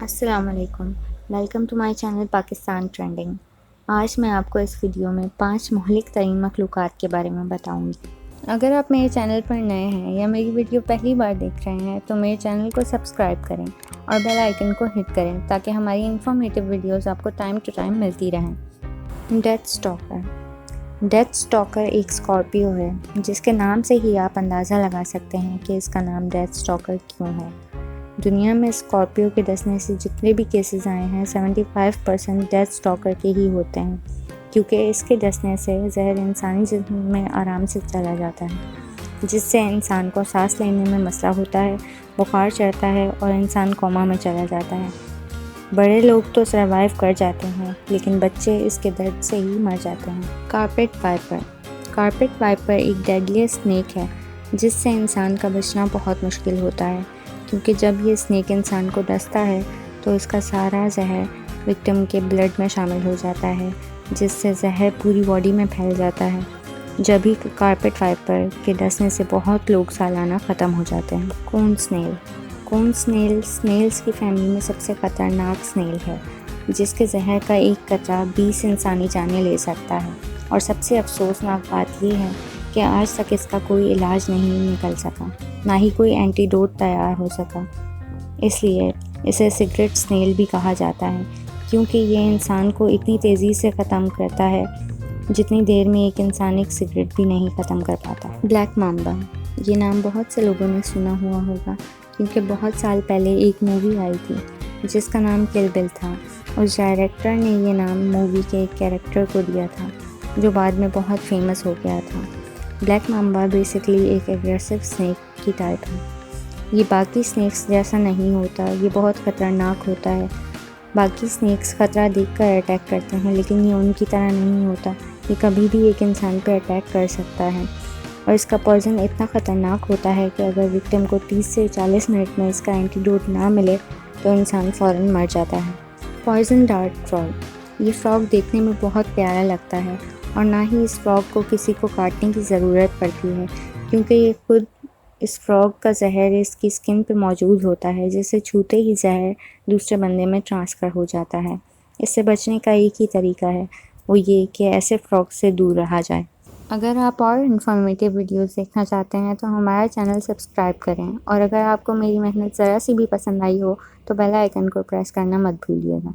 السلام علیکم، welcome to my channel Pakistan trending. آج میں آپ کو اس ویڈیو میں 5 مہلک ترین مخلوقات کے بارے میں بتاؤں گی۔ اگر آپ میرے چینل پر نئے ہیں یا میری ویڈیو پہلی بار دیکھ رہے ہیں تو میرے چینل کو سبسکرائب کریں اور بیل آئیکن کو ہٹ کریں تاکہ ہماری انفارمیٹیو ویڈیوز آپ کو ٹائم ٹو ٹائم ملتی رہیں۔ ڈیتھ اسٹاکر ایک اسکارپیو ہے، جس کے نام سے ہی آپ اندازہ لگا سکتے ہیں کہ اس کا نام ڈیتھ اسٹاکر کیوں ہے۔ دنیا میں اسکارپیو کے ڈسنے سے جتنے بھی کیسز آئے ہیں 75% ڈیتھ اسٹاکر کے ہی ہوتے ہیں، کیونکہ اس کے ڈسنے سے زہر انسانی جسم میں آرام سے چلا جاتا ہے، جس سے انسان کو سانس لینے میں مسئلہ ہوتا ہے، بخار چڑھتا ہے اور انسان کوما میں چلا جاتا ہے۔ بڑے لوگ تو سروائیو کر جاتے ہیں، لیکن بچے اس کے درد سے ہی مر جاتے ہیں۔ کارپیٹ وائپر ایک ڈیڈلی اسنیک ہے، جس سے انسان کا بچنا بہت مشکل ہوتا ہے، کیونکہ جب یہ اسنیک انسان کو ڈستا ہے تو اس کا سارا زہر وکٹم کے بلڈ میں شامل ہو جاتا ہے، جس سے زہر پوری باڈی میں پھیل جاتا ہے۔ جب ہی کارپیٹ وائپر کے ڈسنے سے بہت لوگ سالانہ ختم ہو جاتے ہیں۔ کون سنیلز کی فیملی میں سب سے خطرناک سنیل ہے، جس کے زہر کا ایک قطرہ 20 انسانی جانیں لے سکتا ہے، اور سب سے افسوسناک بات یہ ہے کہ آج تک اس کا کوئی علاج نہیں نکل سکا، نہ ہی کوئی اینٹی ڈوٹ تیار ہو سکا۔ اس لیے اسے سگریٹ سنیل بھی کہا جاتا ہے، کیونکہ یہ انسان کو اتنی تیزی سے ختم کرتا ہے جتنی دیر میں ایک انسان ایک سگریٹ بھی نہیں ختم کر پاتا۔ بلیک مامبا، یہ نام بہت سے لوگوں نے سنا ہوا ہوگا، کیونکہ بہت سال پہلے ایک مووی آئی تھی جس کا نام کل بل تھا۔ اس ڈائریکٹر نے یہ نام مووی کے ایک کیریکٹر کو دیا تھا جو بعد میں بہت فیمس ہو گیا تھا۔ بلیک مامبا بیسیکلی ایک ایگریسو اسنیک کی ٹائپ ہے۔ یہ باقی سنیکس جیسا نہیں ہوتا، یہ بہت خطرناک ہوتا ہے۔ باقی سنیکس خطرہ دیکھ کر اٹیک کرتے ہیں، لیکن یہ ان کی طرح نہیں ہوتا۔ یہ کبھی بھی ایک انسان پہ اٹیک کر سکتا ہے، اور اس کا پوائزن اتنا خطرناک ہوتا ہے کہ اگر وکٹم کو 30 سے 40 منٹ میں اس کا اینٹی ڈوٹ نہ ملے تو انسان فوراً مر جاتا ہے۔ پوائزن ڈارٹ فراگ، یہ فراگ دیکھنے میں بہت پیارا لگتا ہے، اور نہ ہی اس فراگ کو کسی کو کاٹنے کی ضرورت پڑتی ہے، کیونکہ یہ خود اس فراگ کا زہر اس کی سکن پہ موجود ہوتا ہے، جسے چھوتے ہی زہر دوسرے بندے میں ٹرانسفر ہو جاتا ہے۔ اس سے بچنے کا ایک ہی طریقہ ہے، وہ یہ کہ ایسے فراگ سے دور رہا جائے۔ اگر آپ اور انفارمیٹیو ویڈیوز دیکھنا چاہتے ہیں تو ہمارا چینل سبسکرائب کریں، اور اگر آپ کو میری محنت ذرا سی بھی پسند آئی ہو تو بیل آئیکن کو پریس کرنا مت بھولیے گا۔